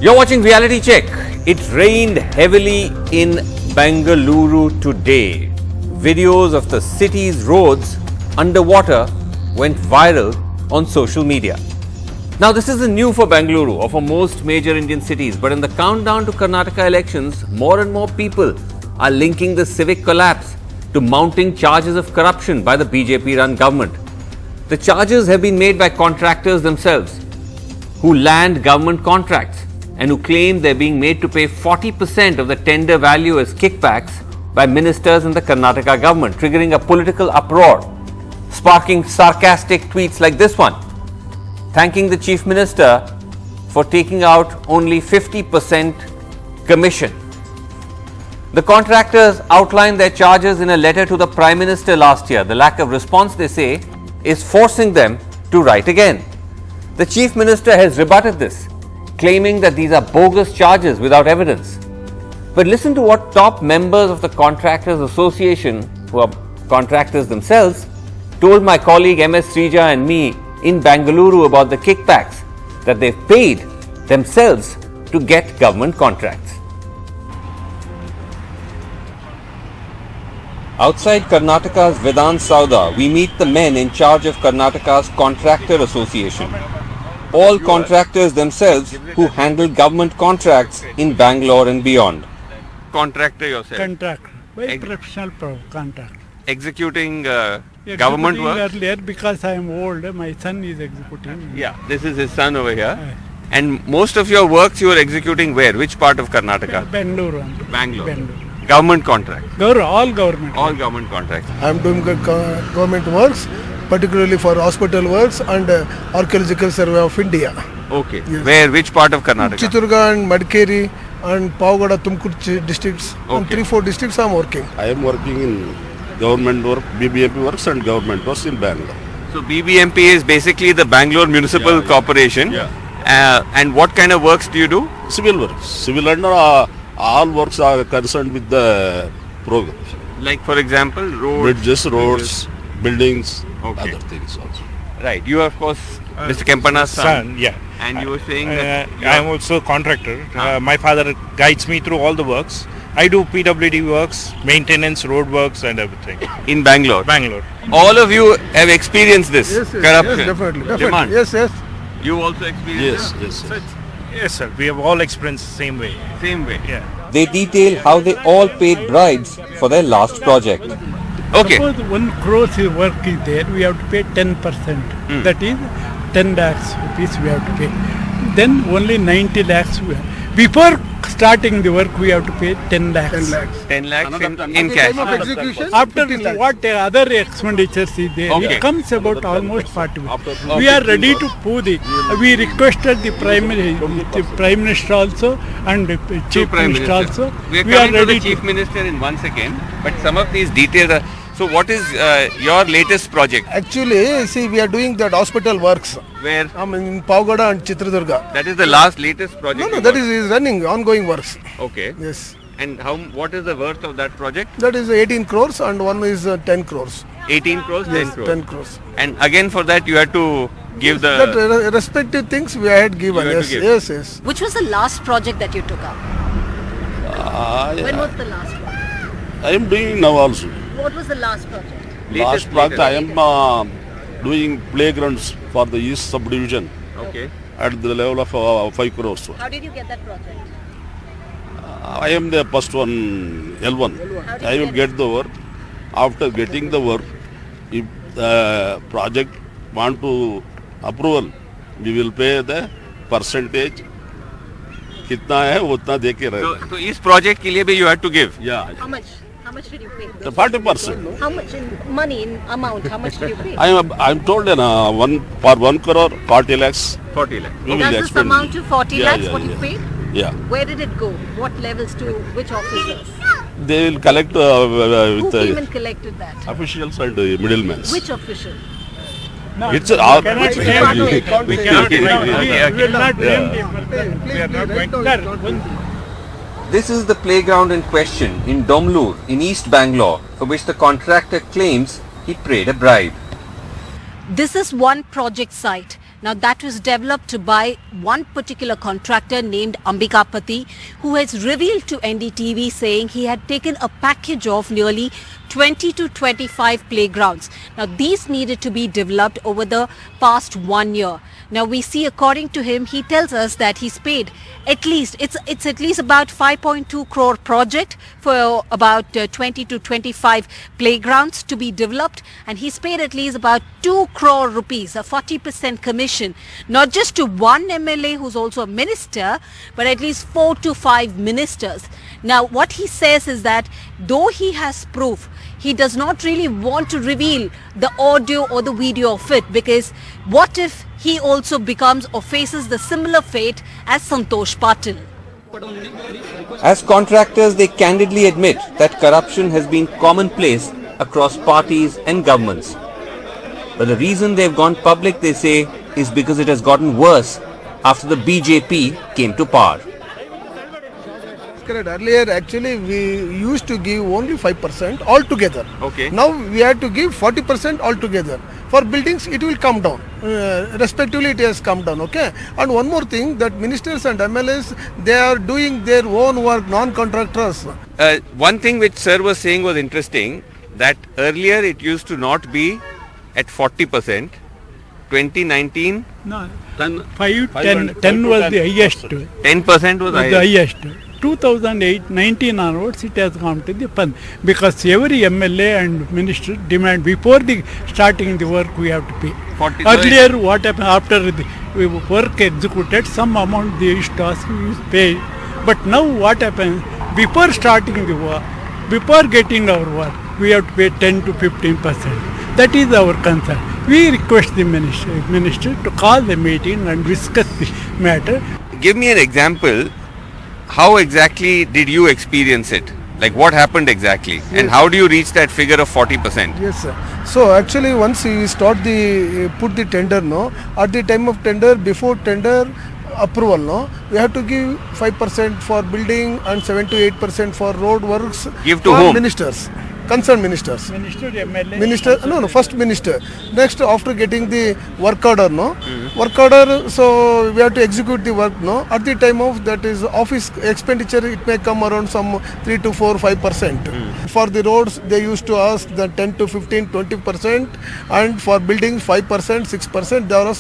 You're watching Reality Check. It rained heavily in Bengaluru today. Videos of the city's roads underwater went viral on social media. Now, this isn't new for Bengaluru or for most major Indian cities, but in the countdown to Karnataka elections, more and more people are linking the civic collapse to mounting charges of corruption by the BJP-run government. The charges have been made by contractors themselves who land government contracts and who claim they're being made to pay 40% of the tender value as kickbacks by ministers in the Karnataka government, triggering a political uproar, sparking sarcastic tweets like this one, thanking the Chief Minister for taking out only 50% commission. The contractors outlined their charges in a letter to the Prime Minister last year. The lack of response, they say, is forcing them to write again. The Chief Minister has rebutted this, claiming that these are bogus charges without evidence. But listen to what top members of the Contractors Association, who are contractors themselves, told my colleague MS Srija and me in Bengaluru about the kickbacks that they've paid themselves to get government contracts. Outside Karnataka's Vedant Sauda, we meet the men in charge of Karnataka's Contractor Association. All contractors themselves who handle government contracts in Bangalore and beyond. Contractor yourself? Contract, very professional contract. Executing government work? Earlier, because I am old, my son is executing. Yeah, this is his son over here. And most of your works you are executing where? Which part of Karnataka? Bangalore. Bangalore. Government contract? All government. All government contracts. I am doing government works, particularly for hospital works and Archaeological Survey of India. Okay. Yes. Where? Which part of Karnataka? Chittorgarh and Madikeri and Pavagada, Tumkur districts. Okay. And 3-4 districts I am working. I am working in government work, BBMP works and government works in Bangalore. So BBMP is basically the Bangalore Municipal Corporation. Yeah. And what kind of works do you do? Civil works. Civil and all works are concerned with the program. Like for example, roads, bridges, roads, buildings, okay. Other things also. Right. You are of course Mr. Kempana's son. Yeah. And you were saying that I am also a contractor. My father guides me through all the works. I do PWD works, maintenance, road works and everything. In Bangalore? Bangalore. All of you have experienced this corruption? Yes, definitely. Demand. Yes. You also experienced Yes. Yes, sir. We have all experienced the same way. Same way? Yeah. They detail how they all paid bribes for their last project. Okay. Suppose 1 crore work is there, we have to pay 10%. That is 10 lakhs rupees we have to pay. Then only 90 lakhs. Before starting the work, we have to pay 10 lakhs. 10 lakhs in cash. After what other expenditures is there, Okay. it comes about almost 40. We are ready to put it. We requested the Prime Minister also and the Chief Minister also. We are ready to the Chief Minister in 1 second, but some of these details are... So what is your latest project? Actually, see, we are doing that hospital works. Where? In Pavagada and Chitradurga. That is the latest project? No, that is running, ongoing works. Okay. Yes. And what is the worth of that project? That is 18 crores and one is 10 crores. 18 crores, 10 Yes, crores. 10 crores. And again for that you had to give the... That respective things we had given. You had to give. Yes. Which was the last project that you took up? When was the last one? I am doing now also. What was the last project? Last project I am doing playgrounds for the East subdivision Okay. at the level of 5 crores. How did you get that project? I am the first one, L1. How did I you will get the work. After getting the work, if the project want to approval, we will pay the percentage. कितना है उतना दे के रहे. So इस project के लिए भी you had to give? Yeah. How much? How much did you pay? The 40%. How much in money, in amount, how much did you pay? I'm told for 1 crore 40 lakhs. 40 lakhs. We will Does this expend. amount to 40 Yeah, lakhs yeah, what you yeah. paid? Yeah. Where did it go? What levels to which officers? They will collect Who with came and collected that? officials and middlemen. Which official? It's our... cannot Which name department? it. We cannot name it. We will not name Yeah. it. We are not going to. This is the playground in question in Domlur in East Bangalore, for which the contractor claims he paid a bribe. This is one project site Now that was developed by one particular contractor named Ambikapati, who has revealed to NDTV saying he had taken a package of nearly 20 to 25 playgrounds. Now these needed to be developed over the past 1 year. Now we see, according to him, he tells us that he's paid at least, it's at least about 5.2 crore project for about 20 to 25 playgrounds to be developed, and he's paid at least about 2 crore rupees, a 40% commission, not just to one MLA who's also a minister, but at least 4 to 5 ministers. Now what he says is that though he has proof, he does not really want to reveal the audio or the video of it, because what if he also becomes or faces the similar fate as Santosh Patil? As contractors, they candidly admit that corruption has been commonplace across parties and governments. But the reason they've gone public, they say, is because it has gotten worse after the BJP came to power. Correct. Earlier, actually, we used to give only 5% altogether. Okay. Now we have to give 40% altogether. For buildings, it will come down. Respectively, it has come down. Okay. And one more thing, that ministers and MLAs, they are doing their own work, non-contractors. One thing which sir was saying was interesting, that earlier it used to not be at 40%. 2019, No, 10 10 was the highest. 10% was The highest. 2008-19 onwards, it has gone to the fund, because every MLA and minister demand before the starting the work we have to pay. 40. Earlier, what happened after the work executed, some amount they used to ask, we used to pay. But now what happens, before starting the work, before getting our work, we have to pay 10 to 15%. That is our concern. We request the minister to call the meeting and discuss the matter. Give me an example. How exactly did you experience it? Like what happened exactly? And how do you reach that figure of 40%? Yes, sir. So actually, once we start put the tender, no, at the time of tender, before tender approval, no, we have to give 5% for building and 7 to 8% for road works. Give to for whom? Ministers. Concerned ministers. Minister, MLA. Minister, no, first minister. Next, after getting the work order, no, work order, so we have to execute the work, no. At the time of that is office expenditure, it may come around some 3 to 4, 5%. For the roads, they used to ask the 10 to 15, 20%, and for buildings 5%, 6%. There was,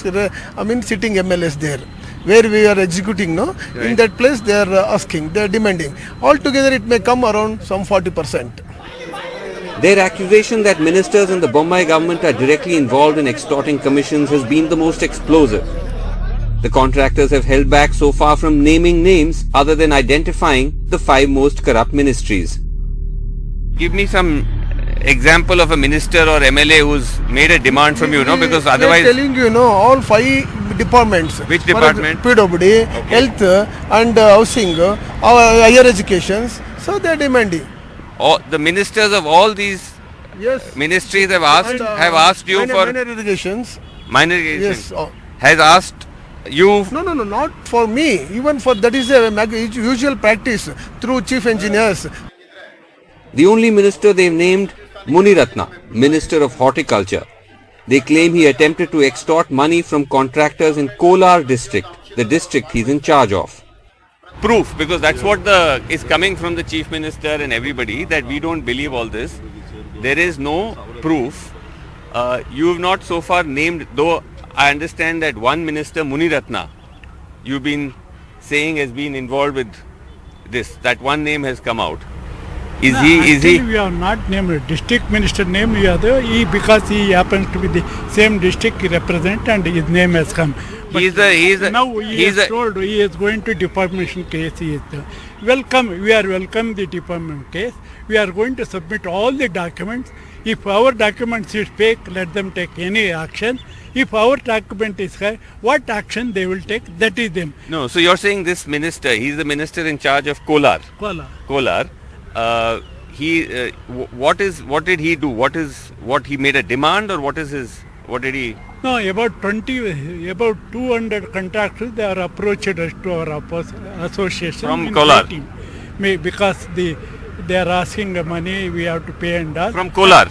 sitting MLAs there. Where we are executing, no, Right. in that place they are asking, they are demanding. Altogether, it may come around some 40%. Their accusation that ministers in the Bombay government are directly involved in extorting commissions has been the most explosive. The contractors have held back so far from naming names other than identifying the 5 most corrupt ministries. Give me some example of a minister or MLA who's made a demand from you, no? Because otherwise... We are telling you, no, all 5 departments. Which department? PWD, health and housing, higher educations. So they are demanding. The ministers of all these Yes. ministries have asked you for minor irrigations. minor irrigation. Yes. Has asked you. No, not for me. Even for that is a usual practice through chief engineers. The only minister they've named, Muniratna, Minister of Horticulture. They claim he attempted to extort money from contractors in Kolar district, the district he's in charge of. Proof, because that's what is coming from the chief minister and everybody, that we don't believe all this. There is no proof. You have not so far named, though I understand that one minister, Muniratna, you've been saying has been involved with this. That one name has come out. Is he? We have not named a district minister name. We are there. Because he happens to be the same district he represents, and his name has come. Now he is told he is going to defamation case. He is welcome. We are welcome the defamation case. We are going to submit all the documents. If our documents is fake, let them take any action. If our document is correct, what action they will take, that is them. No, so you're saying this minister, he's the minister in charge of Kolar. Kolar. What did he do? What he made a demand, or what did he? No, about 200 contractors, they are approached us to our association. From Kolar? Because they are asking the money we have to pay and all. From Kolar?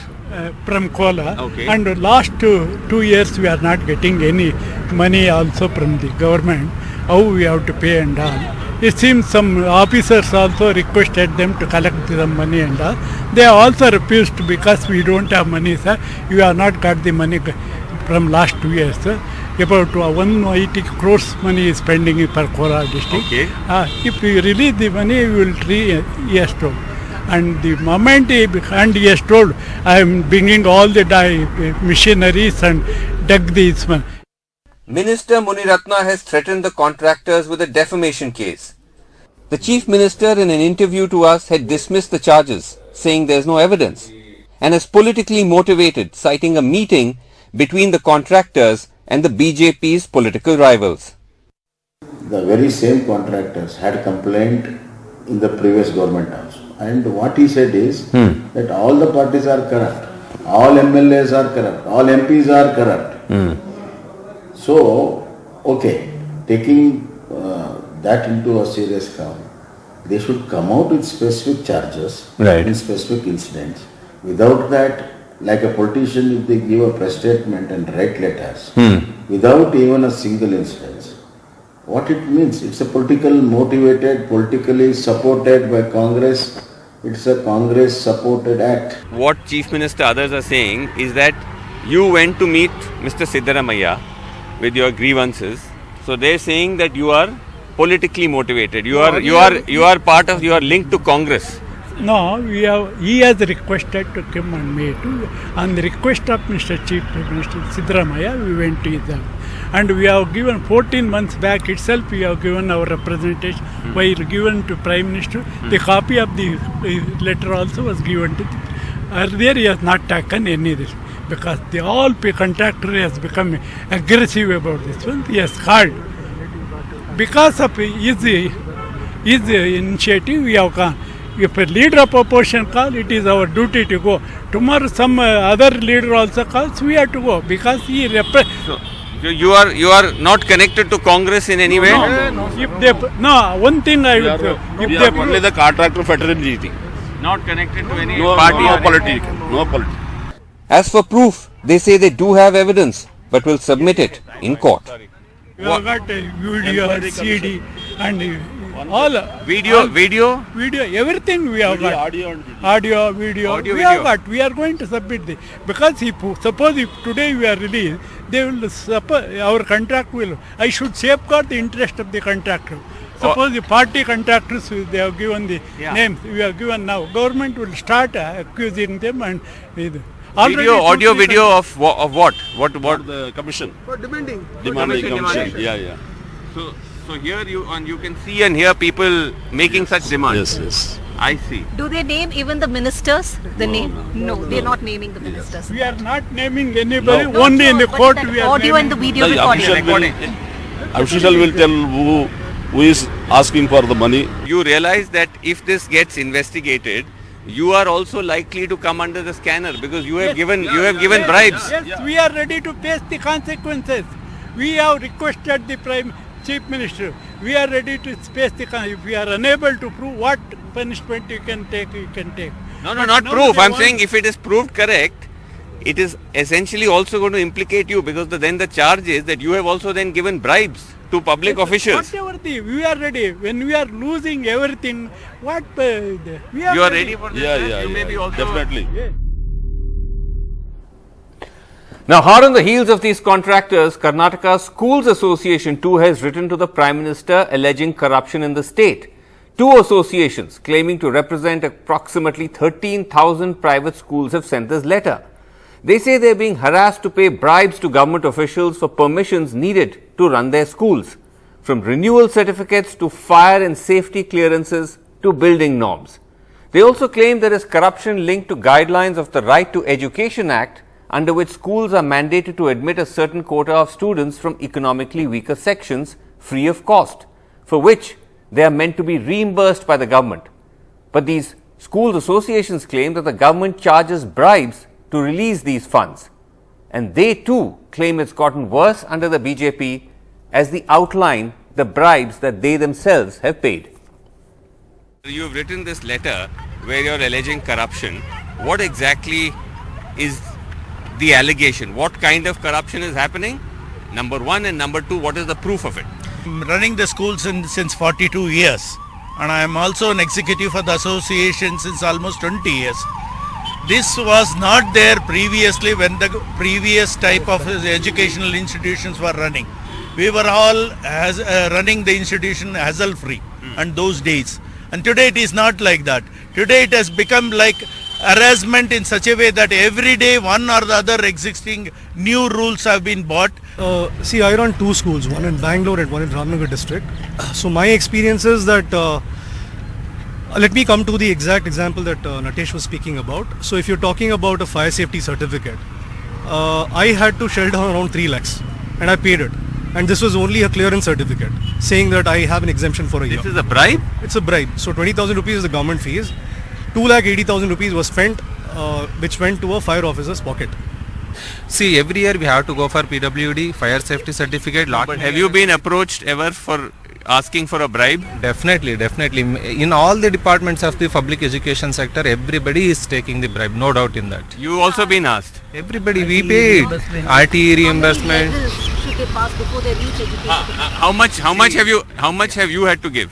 from Kola. Okay. And last 2 years we are not getting any money also from the government. How we have to pay and all. It seems some officers also requested them to collect the money and all. They also refused because we don't have money, sir. You have not got the money from last 2 years, sir. About 180 crores money is pending for Kola district. Okay. If we release the money, we will he has told. And the moment he has told, I am bringing all the machineries and dug this one. Minister Muniratna has threatened the contractors with a defamation case. The Chief Minister in an interview to us had dismissed the charges, saying there is no evidence, and is politically motivated, citing a meeting between the contractors and the BJP's political rivals. The very same contractors had complained in the previous government also. And what he said is that all the parties are corrupt, all MLAs are corrupt, all MPs are corrupt. So, okay, taking that into a serious account, they should come out with specific charges in specific incidents. Without that, like a politician, if they give a press statement and write letters, without even a single incident, what it means? It's a political motivated, politically supported by Congress. It's a Congress supported act. What Chief Minister others are saying is that you went to meet Mr. Siddaramaiah with your grievances. So they're saying that you are politically motivated. You are part of, you are linked to Congress. No, he has requested to come and meet. On the request of Mr. Chief Minister Siddaramaiah, we went to them. And we have given 14 months back itself, we have given our representation, while given to Prime Minister. The copy of the letter also was given to earlier he has not taken any of this. Because the all contractor has become aggressive about this one. He has called. Because of his initiative, we have gone. If a leader of opposition calls, it is our duty to go. Tomorrow some other leader also calls, we have to go. Because he So you are not connected to Congress in any way? One thing I will say. We are only the contractor fraternity. Not connected to any Party party? no political. No political. As for proof, they say they do have evidence, but will submit it in court. We have got a video, CD, and all. Video? Everything we have got. Audio, video. Have got. We are going to submit this. Because suppose if today we are released, they will our contract will. I should safeguard the interest of the contractor. Suppose the party contractors, they have given the names, we have given now. Government will start accusing them and Audio, video of what? What The commission. For demanding. Commission. Yeah. So here you can see and hear people making such demands. Yes. I see. Do they name even the ministers? No, they are not naming the ministers. We are not naming anybody, only in the court we are audio naming. and the video The official will tell who is asking for the money. You realize that if this gets investigated, you are also likely to come under the scanner because you have given bribes. Yes, we are ready to face the consequences. We have requested the Chief Minister. We are ready to face the consequences. If we are unable to prove what punishment you can take, you can take. No, not proof. I'm saying if it is proved correct, it is essentially also going to implicate you because then the charge is that you have also then given bribes to public officials. Whatever we are ready. When we are losing everything, we are You are ready for this? Yeah. You may be also Definitely. Now, hard on the heels of these contractors, Karnataka Schools Association too has written to the Prime Minister alleging corruption in the state. Two associations claiming to represent approximately 13,000 private schools have sent this letter. They say they are being harassed to pay bribes to government officials for permissions needed to run their schools, from renewal certificates to fire and safety clearances to building norms. They also claim there is corruption linked to guidelines of the Right to Education Act, under which schools are mandated to admit a certain quota of students from economically weaker sections free of cost, for which they are meant to be reimbursed by the government. But these schools associations claim that the government charges bribes to release these funds, and they too claim it's gotten worse under the BJP as they outline the bribes that they themselves have paid. You have written this letter where you are alleging corruption. What exactly is the allegation? What kind of corruption is happening? Number one, and number two, what is the proof of it? I'm running the school since 42 years, and I am also an executive for the association since almost 20 years. This was not there previously when the previous type of educational institutions were running. We were all running the institution hassle-free and those days. And today it is not like that. Today it has become like harassment in such a way that every day one or the other existing new rules have been bought. See, I run two schools, one in Bangalore and one in Ramnagar district. So my experience is that, let me come to the exact example that Natesh was speaking about. So if you're talking about a fire safety certificate, I had to shell down around 3 lakhs and I paid it. And this was only a clearance certificate saying that I have an exemption for a year. This is a bribe? It's a bribe. So 20,000 rupees is the government fees. 2,80,000 rupees was spent, which went to a fire officer's pocket. See, every year we have to go for PWD, fire safety certificate. But have you been approached ever for asking for a bribe? Definitely. In all the departments of the public education sector, everybody is taking the bribe, no doubt in that. You also been asked? Everybody, we paid RTE reimbursement. Should they pass before they reach education? How much have you had to give?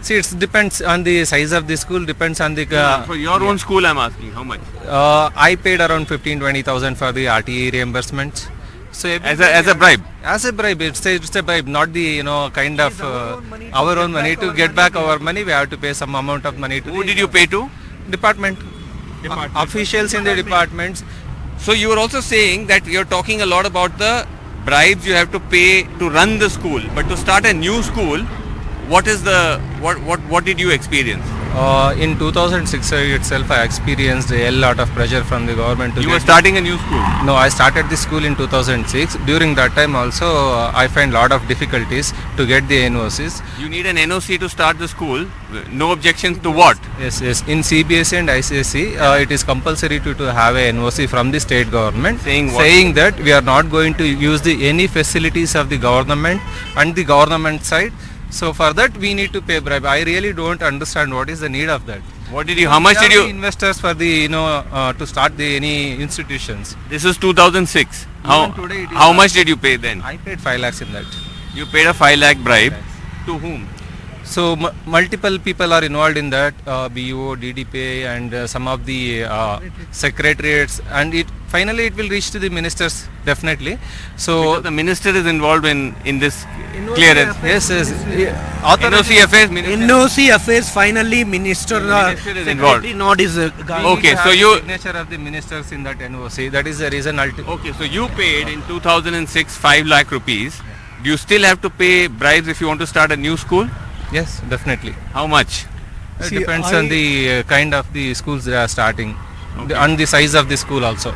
See, it depends on the size of the school, depends on the... For your own school, I'm asking, how much? I paid around 15,000-20,000 for the RTE reimbursements. So As a bribe? As a bribe, it's a bribe, not the kind of our own money to get back our money. We have to pay some amount of money to. Who did you pay to? Department. Officials in the departments. So you were also saying that you're talking a lot about the bribes you have to pay to run the school, but to start a new school, what did you experience? In 2006 itself, I experienced a lot of pressure from the government. You were starting a new school? No, I started the school in 2006. During that time also, I find lot of difficulties to get the NOCs. You need an NOC to start the school. No objections to what? Yes. In CBSE and ICSE, it is compulsory to have a NOC from the state government. Saying that we are not going to use any facilities of the government and the government side. So for that we need to pay bribe. I really don't understand what is the need of that. How much did you investors for the to start any institutions? This is 2006. How much did you pay then? I paid 5 lakhs in that. You paid a 5 lakh bribe. To whom? So multiple people are involved in that, BO, DDPA and some of the secretariats, and finally it will reach to the ministers definitely. So because the minister is involved in this clearance. Yes. NOC affairs. NOC affairs finally minister is involved. Not is Okay, so you signature of the ministers in that NOC. That is the reason. Okay, so you paid in 2006 5 lakh rupees. Do you still have to pay bribes if you want to start a new school? Yes, definitely. How much? It depends on the kind of the schools they are starting, and the size of the school also.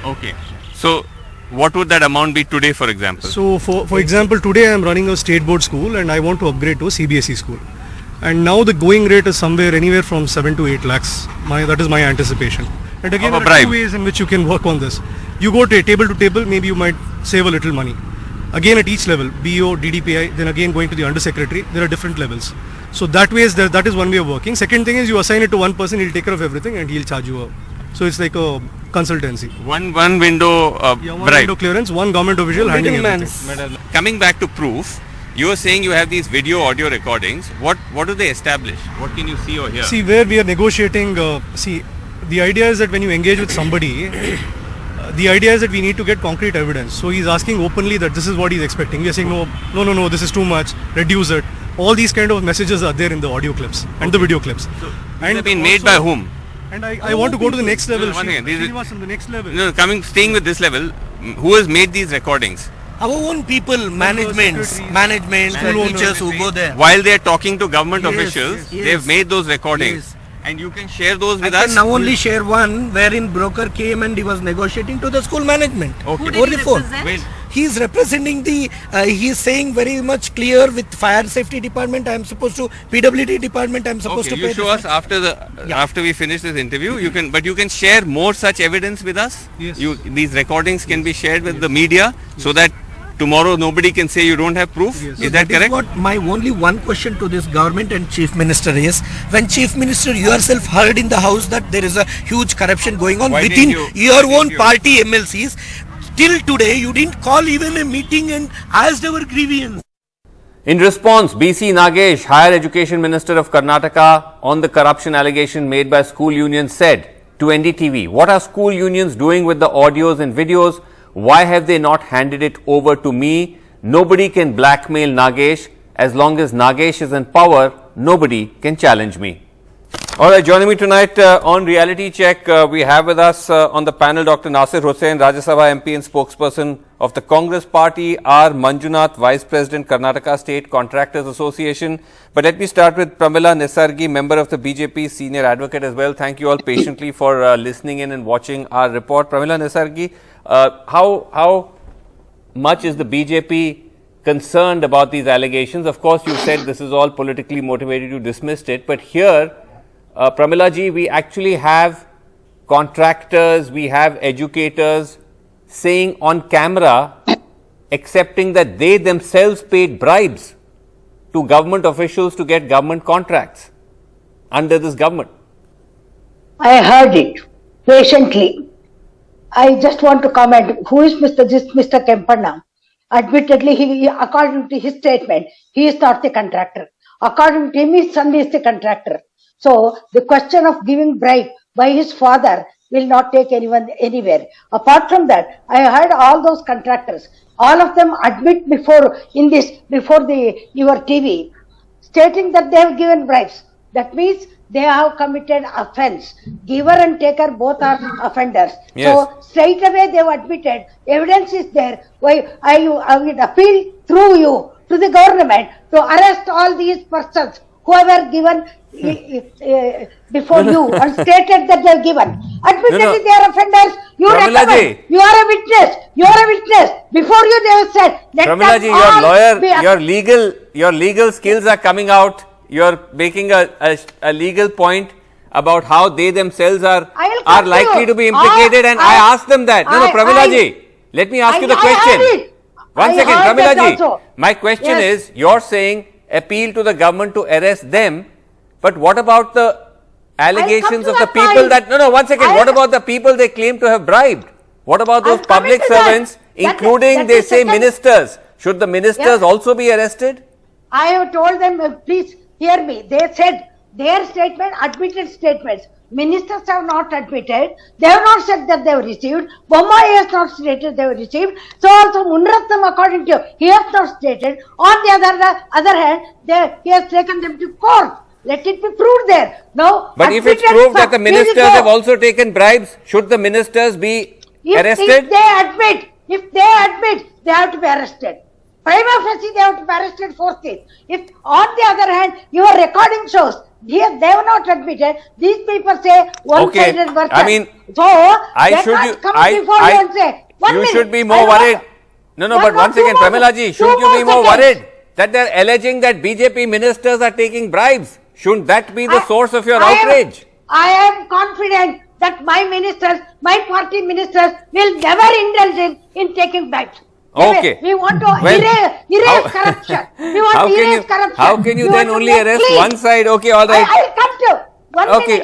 Okay. So, what would that amount be today, for example? So for example, today I am running a state board school and I want to upgrade to a CBSE school. And now the going rate is anywhere from 7 to 8 lakhs. That is my anticipation. And again, there are 2 ways in which you can work on this. You go to table to table, maybe you might save a little money. Again, at each level, BO, DDPI, then again going to the undersecretary, there are different levels. So that is one way of working. Second thing is you assign it to one person, he'll take care of everything and he'll charge you. So it's like a consultancy. One window one bribe. window clearance, one government official handling everything. Coming back to proof, you are saying you have these video audio recordings. What do they establish? What can you see or hear? See, where we are negotiating, the idea is that when you engage with somebody, the idea is that we need to get concrete evidence. So he's asking openly that this is what he's expecting. We are saying no, this is too much, reduce it. All these kind of messages are there in the audio clips and the video clips. So these have been made by whom? And I want to go to the next level. The next level. No, staying with this level, who has made these recordings? Our own people, management, teachers who go there. While they are talking to government officials, yes. they've made those recordings. And you can share those with I us? can now only share one wherein broker came and he was negotiating to the school management. Okay. Who did Over he the phone. represent? He is representing he is saying very much clear with fire safety department I am supposed to, PWD department I am supposed to pay. You show us after we finish this interview. You can share more such evidence with us. Yes. These recordings can be shared with the media so that tomorrow nobody can say you don't have proof. Yes. Is that That is correct? what my only one question to this government and Chief Minister is, when Chief Minister yourself heard in the house that there is a huge corruption going on Why within didn't you- your why own didn't you- party MLCs, till today you didn't call even a meeting and asked our grievance. In response, BC Nagesh, Higher Education Minister of Karnataka, on the corruption allegation made by school unions, said to NDTV, what are school unions doing with the audios and videos? Why have they not handed it over to me? Nobody can blackmail Nagesh. As long as Nagesh is in power, nobody can challenge me. All right, joining me tonight on Reality Check, we have with us on the panel Dr. Nasir Hussain, Rajya Sabha MP and spokesperson of the Congress Party, R. Manjunath, Vice President, Karnataka State Contractors Association. But let me start with Pramila Nisargi, member of the BJP, senior advocate as well. Thank you all patiently for listening in and watching our report. Pramila Nisargi, how much is the BJP concerned about these allegations? Of course, you said this is all politically motivated, you dismissed it, but here, Pramila ji, we actually have contractors, we have educators saying on camera, accepting that they themselves paid bribes to government officials to get government contracts under this government. I heard it patiently. I just want to comment, who is Mr. Kempanna? Admittedly, he, according to his statement, he is not the contractor. According to him, his son is the contractor. So, the question of giving bribe by his father will not take anyone anywhere. Apart from that, I heard all those contractors, all of them admit before your TV, stating that they have given bribes. That means they have committed offence. Giver and taker both are offenders. Yes. So, straight away they have admitted, evidence is there. Why I would appeal through you to the government to arrest all these persons who have given before you and stated that they have given. Admittedly they are offenders. You Pramila recover. ji. You are a witness. You are a witness. Before you they have said. Let Pramila them ji, all your lawyer, be your legal skills are coming out. You're making a legal point about how they themselves are likely to be implicated, and I asked them that. No, Pramila ji, let me ask you the question. One second, Pramila ji. My question is, you're saying appeal to the government to arrest them, but what about the allegations of the people that, one second, what about the people they claim to have bribed? What about those public servants, including, they say, ministers? Should the ministers also be arrested? I have told them, please hear me. They said their statement, admitted statements. Ministers have not admitted. They have not said that they have received. Bommai has not stated they have received. So also Munrattam, according to he has not stated. On the other hand, he has taken them to court. Let it be proved there. Now, but if it's proved that the ministers have also taken bribes, should the ministers be arrested? If they admit, they have to be arrested. Prima facie, they have to be arrested forthwith. If, on the other hand, your recording shows, here they have not admitted, these people say one-sided version. I mean, so, you should be more worried. But one second, Pramila ji, shouldn't you be more worried that they are alleging that BJP ministers are taking bribes? Shouldn't that be the source of your outrage? I am confident that my ministers, my party ministers will never indulge in taking bribes. Okay. We want to erase corruption. We want to erase corruption. How can you then only arrest one side? Okay, all right. I will come to. Okay,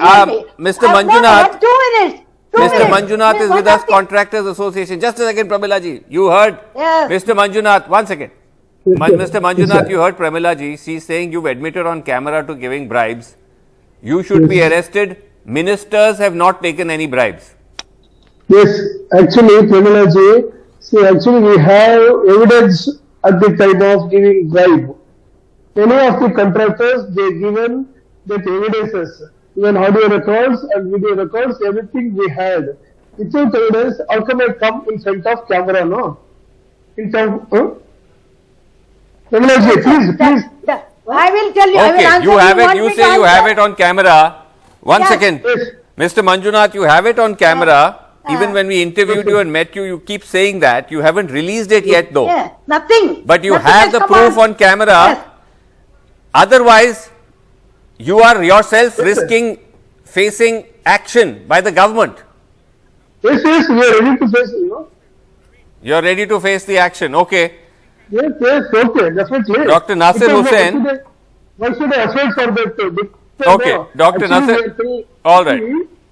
Mr. Manjunath. 2 minutes. Mr. Manjunath is with us, Contractors Association. Just a second, Pramila ji. You heard Mr. Manjunath. 1 second. Mr. Manjunath, you heard Pramila ji. She's saying you've admitted on camera to giving bribes. You should be arrested. Ministers have not taken any bribes. Yes, actually, Pramila ji, see, actually we have evidence at the time of giving bribe. Many of the contractors, they given that evidences, even audio records and video records, everything we had. Without evidence, how come I come in front of camera, no? In terms, Pramila ji, please. I will tell you. Okay, you have it. You say you have it on camera. 1 second. Yes. Mr. Manjunath, you have it on camera. Even when we interviewed you and met you, you keep saying that. You haven't released it yet though. Nothing. But you have the proof on camera. Yes. Otherwise, you are yourself risking facing action by the government. Yes, we are ready to face, You're ready to face the action. Okay. Yes, okay, definitely. Dr. Nasir Because Hussain. why should I assert for that? Okay, Dr. Nasir. All right.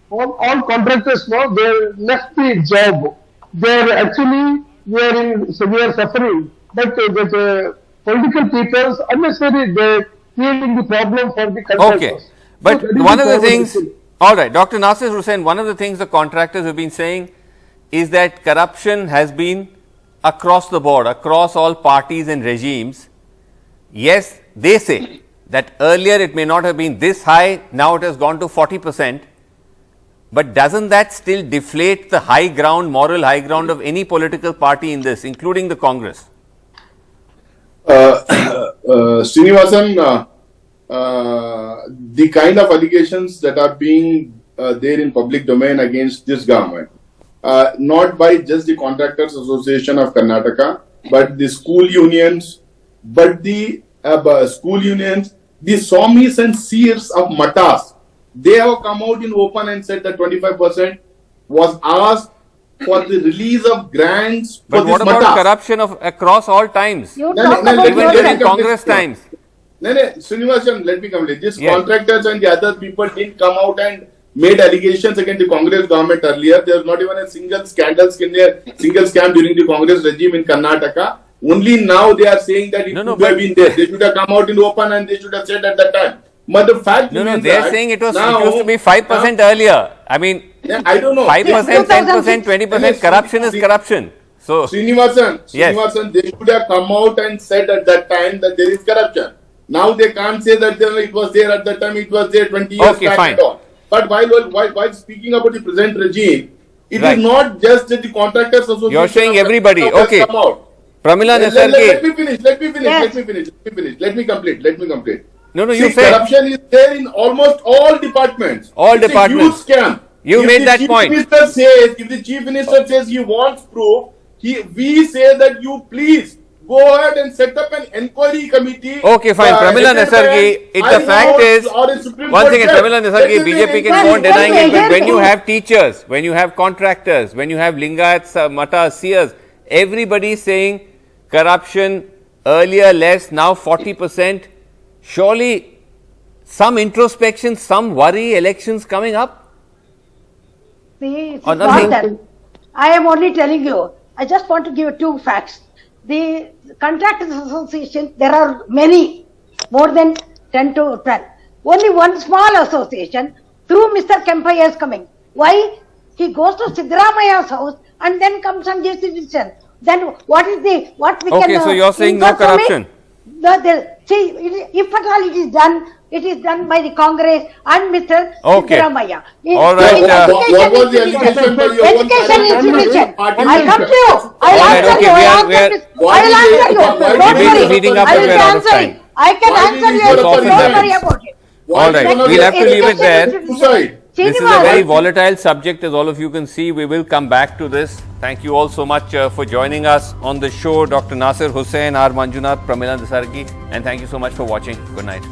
All contractors now, they left the job. We are in severe suffering. But the political peoples, unnecessarily, they're creating the problem for the contractors. Okay. But So that is one of the problem things, actually. all right, Dr. Nasir Hussain, one of the things the contractors have been saying is that corruption has been across the board, across all parties and regimes. Yes, they say that earlier it may not have been this high, now it has gone to 40%. But doesn't that still deflate the high ground, moral high ground of any political party in this, including the Congress? Srinivasan, the kind of allegations that are being there in public domain against this government, not by just the Contractors Association of Karnataka, but the school unions, the sawmills and seers of matas, they have come out in open and said that 25% was asked for the release of grants for But what this about matas. corruption of across all times? You talk about Even during Congress times. Srinivasan, let me complete. These Yes. contractors and the other people didn't come out and made allegations against the Congress government earlier. There was not even a single scandal, single scam during the Congress regime in Karnataka. Only now they are saying that it could have been there. They should have come out in open and they should have said at that time. But the fact No, remains they are that saying it used now- to be 5% earlier. I mean, I don't know. 5%, 10%, 20% corruption is corruption. So, Srinivasan, Yes. they should have come out and said at that time that there is corruption. Now they can't say that it was there at that time, it was there 20 years Okay, back fine. and all. But while speaking about the present regime, it Right. is not just that the Contractors Association. you're saying of everybody. Karnataka has Okay. come out. Pramila Let Nesargi. me finish. Let me complete. No, See, you say. corruption is there in almost all departments. All It's departments. A huge scam. You If made the that Chief point. Minister if the Chief Minister says he wants proof, we say that you please go ahead and set up an inquiry committee. Okay, fine. Pramila headed Nesargi, by the fact is, or a Supreme one Court second, judge. Pramila Nesargi, Let BJP them can go on inquire. denying it, but when you have teachers, when you have contractors, when you have Lingayats, Matas, Seers, everybody is saying corruption earlier less, now 40%, surely some introspection, some worry, elections coming up? See, it's Or not nothing? that. I am only telling you. I just want to give you two facts. The Contractors Association, there are many, more than 10 to 12. Only one small association through Mr. Kempaiah is coming. Why? He goes to Siddaramaya's house and then comes and gives the decision. Then what we can... Okay, so you're saying no infer from it? corruption? See, if at all it is done by the Congress and Mr. Okay. Siddaramaiah. All right, what was the allegation by your own Education institution. I come to you. I All right, will answer okay, you. I will answer you. Don't We'll be worry. meeting up I if will we are out of answer time. it. I can Why answer did you. you It's often Don't worry happens. about it. All right, we'll have to leave it there. Suicide. This is a very volatile subject, as all of you can see. We will come back to this. Thank you all so much for joining us on the show. Dr. Nasir Hussain, R. Manjunath, Pramila Nesargi, and thank you so much for watching. Good night.